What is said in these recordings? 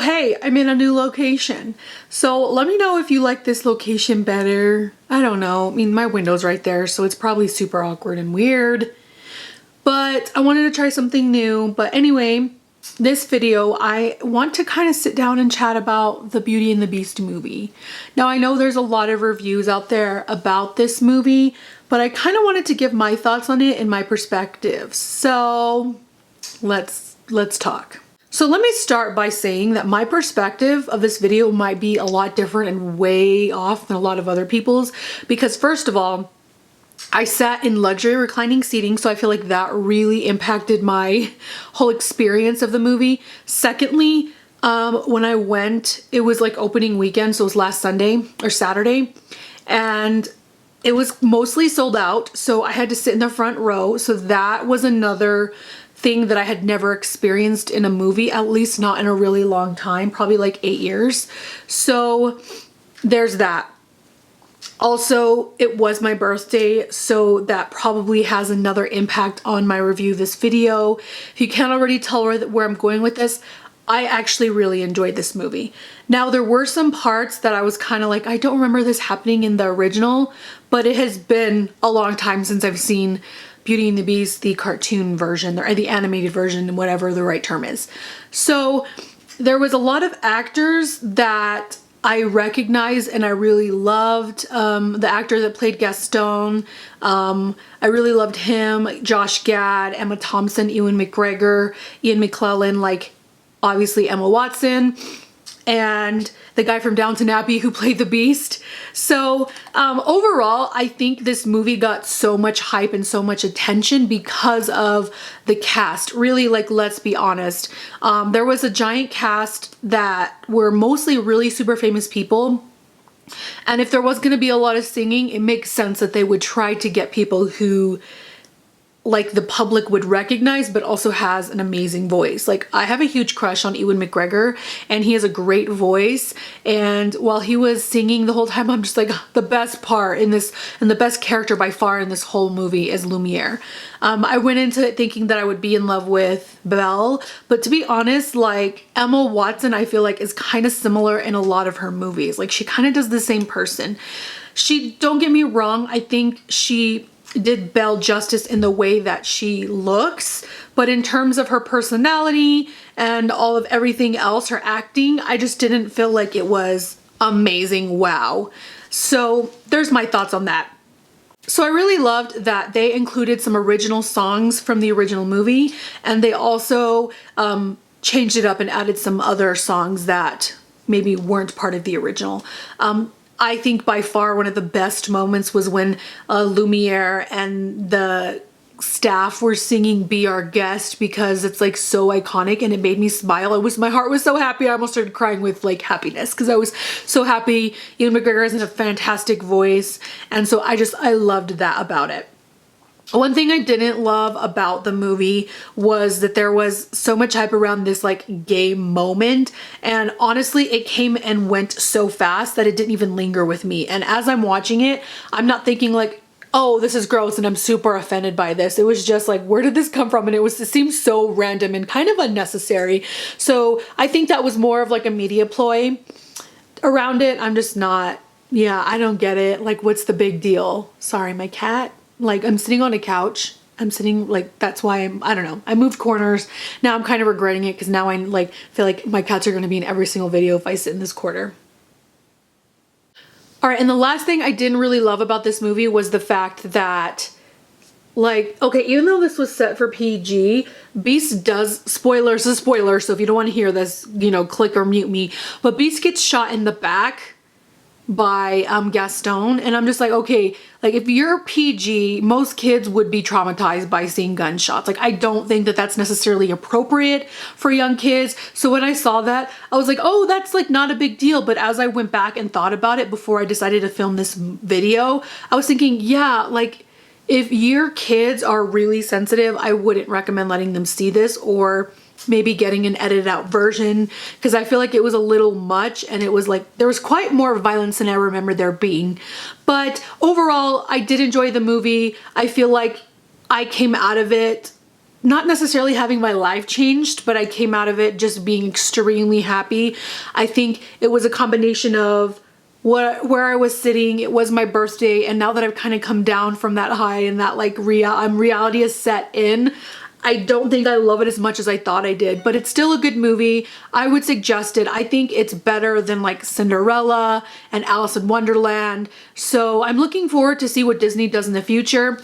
hey, I'm in a new location. So let me know if you like this location better. I don't know. I mean, my window's right there, so it's probably super awkward and weird. But I wanted to try something new. But anyway, this video, I want to kind of sit down and chat about the Beauty and the Beast movie. Now, I know there's a lot of reviews out there about this movie, but I kind of wanted to give my thoughts on it and my perspective. So let's talk. So let me start by saying that my perspective of this video might be a lot different and way off than a lot of other people's, because first of all, I sat in luxury reclining seating, so I feel like that really impacted my whole experience of the movie. Secondly, when I went, it was like opening weekend, so it was last Sunday or Saturday, and it was mostly sold out, so I had to sit in the front row. So that was another thing that I had never experienced in a movie, at least not in a really long time, probably like 8 years. So there's that. Also, it was my birthday, so that probably has another impact on my review of this video. If you can't already tell where I'm going with this, I actually really enjoyed this movie. Now, there were some parts that I was kind of like, I don't remember this happening in the original, but it has been a long time since I've seen Beauty and the Beast, the cartoon version, or the animated version, whatever the right term is. So there was a lot of actors that I recognized and I really loved. The actor that played Gaston, I really loved him. Josh Gad, Emma Thompson, Ewan McGregor, Ian McKellen, like obviously Emma Watson, and the guy from Downton Abbey who played the Beast. So overall, I think this movie got so much hype and so much attention because of the cast. Really, like, let's be honest. There was a giant cast that were mostly really super famous people. And if there was going to be a lot of singing, it makes sense that they would try to get people who like the public would recognize, but also has an amazing voice. Like, I have a huge crush on Ewan McGregor, and he has a great voice. And while he was singing the whole time, I'm just like, the best part in this, and the best character by far in this whole movie is Lumiere. I went into it thinking that I would be in love with Belle, but to be honest, like, Emma Watson, I feel like is kind of similar in a lot of her movies. Like, she kind of does the same person. Don't get me wrong, I think she did Belle justice in the way that she looks, but in terms of her personality and all of everything else, her acting, I just didn't feel like it was amazing. Wow. So there's my thoughts on that. So I really loved that they included some original songs from the original movie, and they also changed it up and added some other songs that maybe weren't part of the original. I think by far one of the best moments was when Lumiere and the staff were singing Be Our Guest, because it's like so iconic and it made me smile. My heart was so happy. I almost started crying with like happiness because I was so happy. Ewan McGregor has a fantastic voice, and so I loved that about it. One thing I didn't love about the movie was that there was so much hype around this like gay moment, and honestly it came and went so fast that it didn't even linger with me. And as I'm watching it, I'm not thinking like, oh, this is gross and I'm super offended by this. It was just like, where did this come from? And it seems so random and kind of unnecessary. So I think that was more of like a media ploy around it. I'm just not, yeah, I don't get it. Like, what's the big deal? Sorry, my cat. Like, I'm sitting on a couch. I'm sitting, like, that's why I don't know. I moved corners. Now I'm kind of regretting it because now I like feel like my cats are going to be in every single video if I sit in this corner. All right, and the last thing I didn't really love about this movie was the fact that, like, okay, even though this was set for PG, Beast does, spoilers is spoiler, so if you don't want to hear this, you know, click or mute me, but Beast gets shot in the back by Gaston, and I'm just like, okay, like, if you're PG, most kids would be traumatized by seeing gunshots. Like, I don't think that that's necessarily appropriate for young kids. So when I saw that, I was like, oh, that's like not a big deal. But as I went back and thought about it before I decided to film this video, I was thinking, yeah, like, if your kids are really sensitive, I wouldn't recommend letting them see this, or maybe getting an edited out version, because I feel like it was a little much, and it was like there was quite more violence than I remember there being. But overall, I did enjoy the movie. I feel like I came out of it not necessarily having my life changed, but I came out of it just being extremely happy. I think it was a combination of where I was sitting, it was my birthday, and now that I've kind of come down from that high and that like reality is set in, I don't think I love it as much as I thought I did, but it's still a good movie. I would suggest it. I think it's better than like Cinderella and Alice in Wonderland. So I'm looking forward to see what Disney does in the future.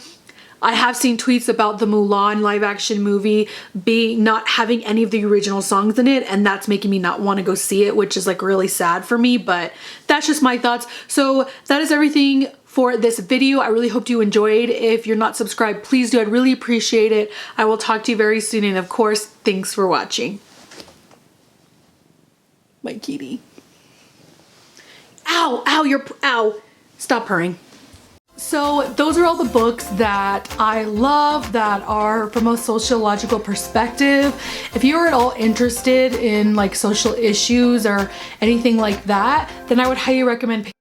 I have seen tweets about the Mulan live action movie not having any of the original songs in it, and that's making me not want to go see it, which is like really sad for me, but that's just my thoughts. So that is everything for this video. I really hope you enjoyed. If you're not subscribed, please do. I'd really appreciate it. I will talk to you very soon, and of course, thanks for watching. My kitty. Ow, ow, ow. Stop purring. So those are all the books that I love that are from a sociological perspective. If you're at all interested in like social issues or anything like that, then I would highly recommend